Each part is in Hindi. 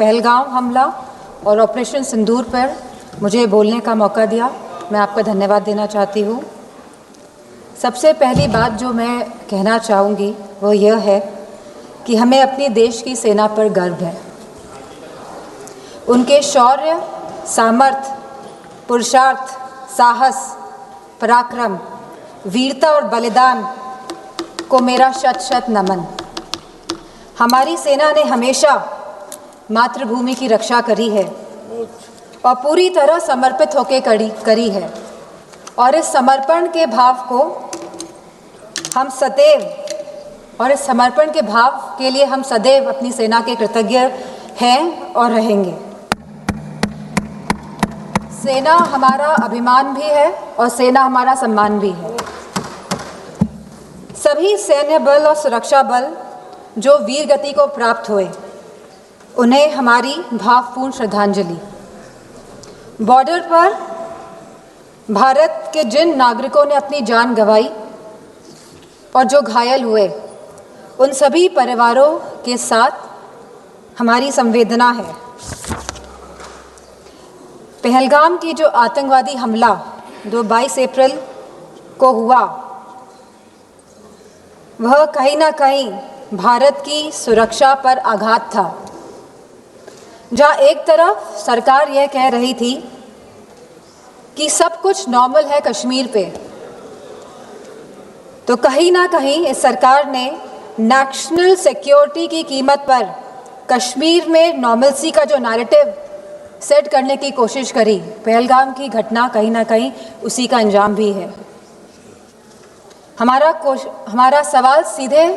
पहलगाम हमला और ऑपरेशन सिंदूर पर मुझे बोलने का मौका दिया, मैं आपका धन्यवाद देना चाहती हूँ। सबसे पहली बात जो मैं कहना चाहूँगी वो यह है कि हमें अपनी देश की सेना पर गर्व है। उनके शौर्य, सामर्थ्य, पुरुषार्थ, साहस, पराक्रम, वीरता और बलिदान को मेरा शत शत नमन। हमारी सेना ने हमेशा मातृभूमि की रक्षा करी है और पूरी तरह समर्पित होकर करी है, और इस समर्पण के भाव को हम सदैव और इस समर्पण के भाव के लिए हम सदैव अपनी सेना के कृतज्ञ हैं और रहेंगे। सेना हमारा अभिमान भी है और सेना हमारा सम्मान भी है। सभी सैन्य बल और सुरक्षा बल जो वीर गति को प्राप्त हुए, उन्हें हमारी भावपूर्ण श्रद्धांजलि। बॉर्डर पर भारत के जिन नागरिकों ने अपनी जान गंवाई और जो घायल हुए, उन सभी परिवारों के साथ हमारी संवेदना है। पहलगाम की जो आतंकवादी हमला 22 अप्रैल को हुआ, वह कहीं ना कहीं भारत की सुरक्षा पर आघात था। जहां एक तरफ सरकार यह कह रही थी कि सब कुछ नॉर्मल है कश्मीर पे, तो कहीं ना कहीं इस सरकार ने नेशनल सिक्योरिटी की कीमत पर कश्मीर में नॉर्मलसी का जो नैरेटिव सेट करने की कोशिश करी। पहलगाम की घटना कहीं ना कहीं उसी का अंजाम भी है। हमारा सवाल सीधे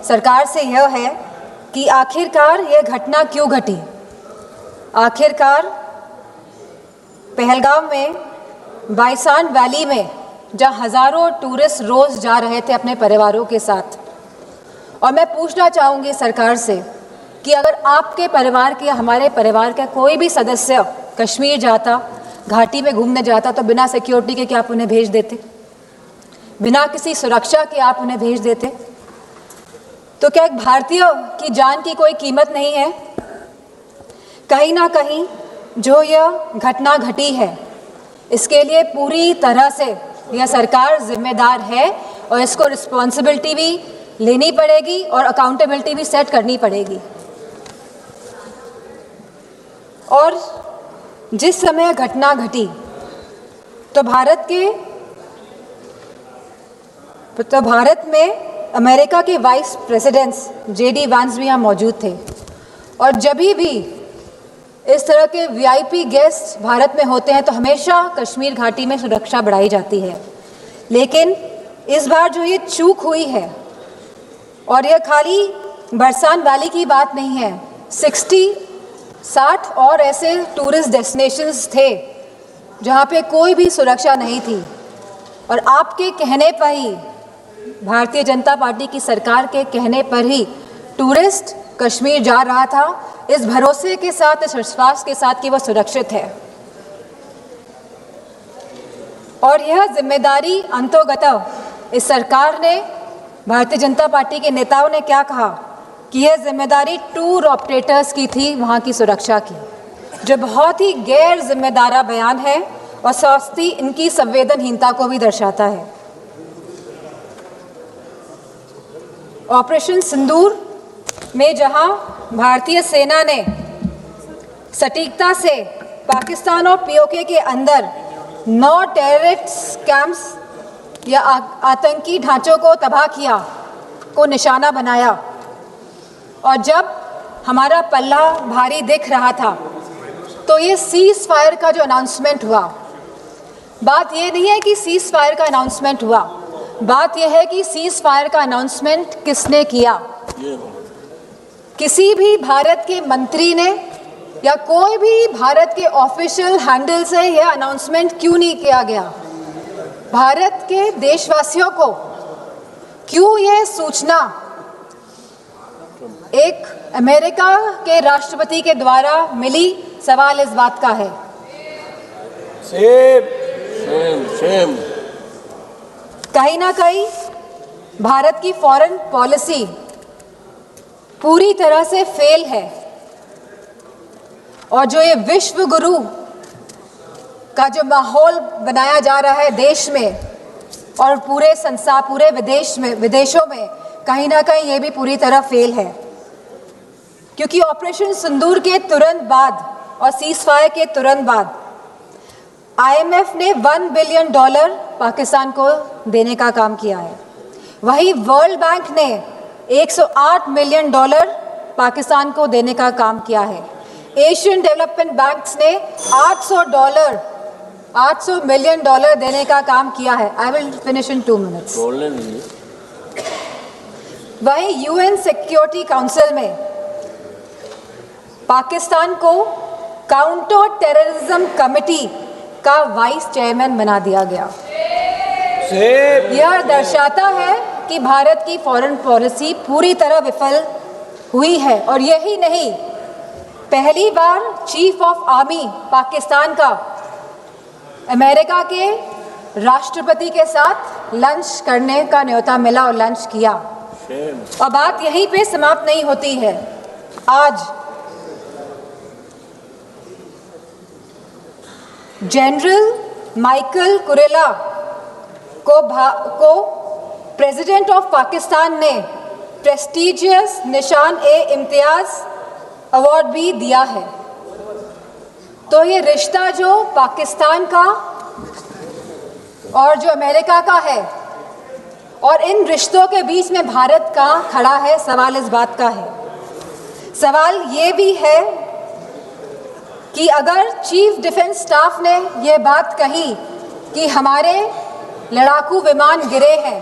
सरकार से यह है कि आखिरकार यह घटना क्यों घटी। आखिरकार पहलगाम में बाइसान वैली में जहाँ हज़ारों टूरिस्ट रोज़ जा रहे थे अपने परिवारों के साथ, और मैं पूछना चाहूँगी सरकार से कि अगर आपके परिवार के या हमारे परिवार का कोई भी सदस्य कश्मीर जाता, घाटी में घूमने जाता, तो बिना सिक्योरिटी के क्या आप उन्हें भेज देते? बिना किसी सुरक्षा के आप उन्हें भेज देते? तो क्या एक भारतीय की जान की कोई कीमत नहीं है? कहीं ना कहीं जो यह घटना घटी है, इसके लिए पूरी तरह से यह सरकार जिम्मेदार है और इसको रिस्पॉन्सिबिलिटी भी लेनी पड़ेगी और अकाउंटेबिलिटी भी सेट करनी पड़ेगी। और जिस समय घटना घटी तो भारत में अमेरिका के वाइस प्रेसिडेंट JD वांस भी यहाँ मौजूद थे, और जब भी इस तरह के VIP गेस्ट भारत में होते हैं तो हमेशा कश्मीर घाटी में सुरक्षा बढ़ाई जाती है। लेकिन इस बार जो ये चूक हुई है, और यह खाली बरसान वैली की बात नहीं है, 60 और ऐसे टूरिस्ट डेस्टिनेशंस थे जहाँ पे कोई भी सुरक्षा नहीं थी, और आपके कहने पर ही, भारतीय जनता पार्टी की सरकार के कहने पर ही टूरिस्ट कश्मीर जा रहा था, इस भरोसे के साथ, इस विश्वास के साथ कि वह सुरक्षित है। और यह जिम्मेदारी अंतोगत इस सरकार ने, भारतीय जनता पार्टी के नेताओं ने क्या कहा कि यह जिम्मेदारी टूर ऑपरेटर्स की थी वहाँ की सुरक्षा की, जो बहुत ही गैर जिम्मेदारा बयान है और सौस्ती इनकी संवेदनहीनता को भी दर्शाता है। ऑपरेशन सिंदूर में जहां भारतीय सेना ने सटीकता से पाकिस्तान और POK के अंदर 9 टेररिस्ट कैंप्स या आतंकी ढांचों को तबाह किया, को निशाना बनाया, और जब हमारा पल्ला भारी दिख रहा था तो ये सीज फायर का जो अनाउंसमेंट हुआ, बात ये नहीं है कि सीज फायर का अनाउंसमेंट हुआ, बात यह है कि सीज फायर का अनाउंसमेंट किसने किया। किसी भी भारत के मंत्री ने या कोई भी भारत के ऑफिशियल हैंडल से यह अनाउंसमेंट क्यों नहीं किया गया? भारत के देशवासियों को क्यों यह सूचना एक अमेरिका के राष्ट्रपति के द्वारा मिली? सवाल इस बात का है। सेम। कहीं ना कहीं भारत की फॉरेन पॉलिसी पूरी तरह से फेल है। और जो ये विश्व गुरु का जो माहौल बनाया जा रहा है देश में और पूरे संसार, पूरे विदेशों में, कहीं ना कहीं ये भी पूरी तरह फेल है। क्योंकि ऑपरेशन सिंदूर के तुरंत बाद और सीज़फायर के तुरंत बाद IMF ने $1 बिलियन पाकिस्तान को देने का काम किया है। वहीं वर्ल्ड बैंक ने $108 मिलियन पाकिस्तान को देने का काम किया है। एशियन डेवलपमेंट बैंक्स ने $800 मिलियन देने का काम किया है। I will finish in 2 minutes. वहीं UN सिक्योरिटी काउंसिल में पाकिस्तान को काउंटर टेररिज्म कमेटी का वाइस चेयरमैन बना दिया गया। यह दर्शाता है कि भारत की फॉरेन पॉलिसी पूरी तरह विफल हुई है। और यही नहीं, पहली बार चीफ ऑफ आर्मी पाकिस्तान का अमेरिका के राष्ट्रपति के साथ लंच करने का न्योता मिला और लंच किया। और बात यहीं पे समाप्त नहीं होती है। आज जनरल माइकल कुरेला को प्रेसिडेंट ऑफ पाकिस्तान ने प्रेस्टिजियस निशान-ए-इम्तियाज अवार्ड भी दिया है। तो ये रिश्ता जो पाकिस्तान का और जो अमेरिका का है, और इन रिश्तों के बीच में भारत का खड़ा है, सवाल इस बात का है। सवाल ये भी है कि अगर चीफ डिफेंस स्टाफ ने ये बात कही कि हमारे लड़ाकू विमान गिरे हैं,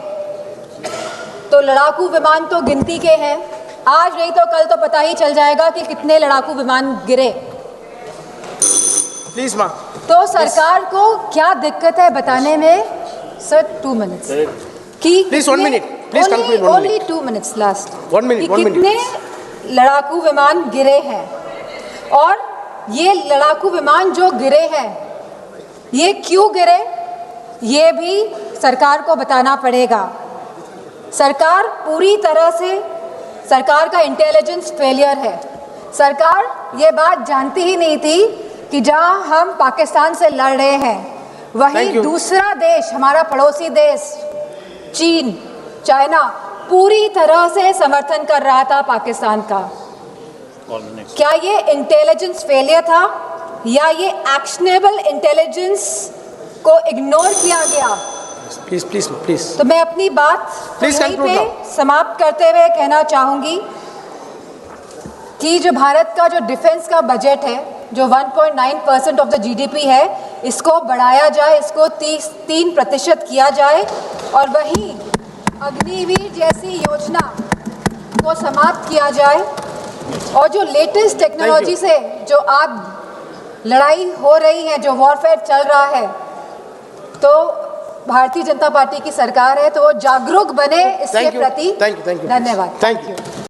तो लड़ाकू विमान तो गिनती के हैं, आज नहीं तो कल तो पता ही चल जाएगा कि कितने लड़ाकू विमान गिरे। प्लीज मां। तो सरकार को क्या दिक्कत है बताने में? सर 2 मिनट्स कि please 1 minute, please conclude. Only 2 minutes last. 1 minute, 1 minute. कितने लड़ाकू विमान गिरे हैं, और ये लड़ाकू विमान जो गिरे हैं ये क्यों गिरे, ये भी सरकार को बताना पड़ेगा। सरकार पूरी तरह से, सरकार का इंटेलिजेंस फेलियर है। सरकार ये बात जानती ही नहीं थी कि जहां हम पाकिस्तान से लड़ रहे हैं, वहीं दूसरा देश, हमारा पड़ोसी देश चीन, चाइना, पूरी तरह से समर्थन कर रहा था पाकिस्तान का। क्या ये इंटेलिजेंस फेलियर था, या ये एक्शनेबल इंटेलिजेंस को इग्नोर किया गया? Please please please. तो मैं अपनी बात यहीं पे समाप्त करते हुए कहना चाहूंगी कि जो भारत का जो डिफेंस का बजट है, जो 1.9% ऑफ द GDP है, इसको बढ़ाया जाए, इसको 3% किया जाए, और वहीं अग्निवीर जैसी योजना को समाप्त किया जाए। और जो लेटेस्ट टेक्नोलॉजी से जो आप लड़ाई हो रही है, जो वॉरफेयर चल रहा है, तो भारतीय जनता पार्टी की सरकार है, तो वो जागरूक बने इसके प्रति। Thank you. धन्यवाद। Thank you.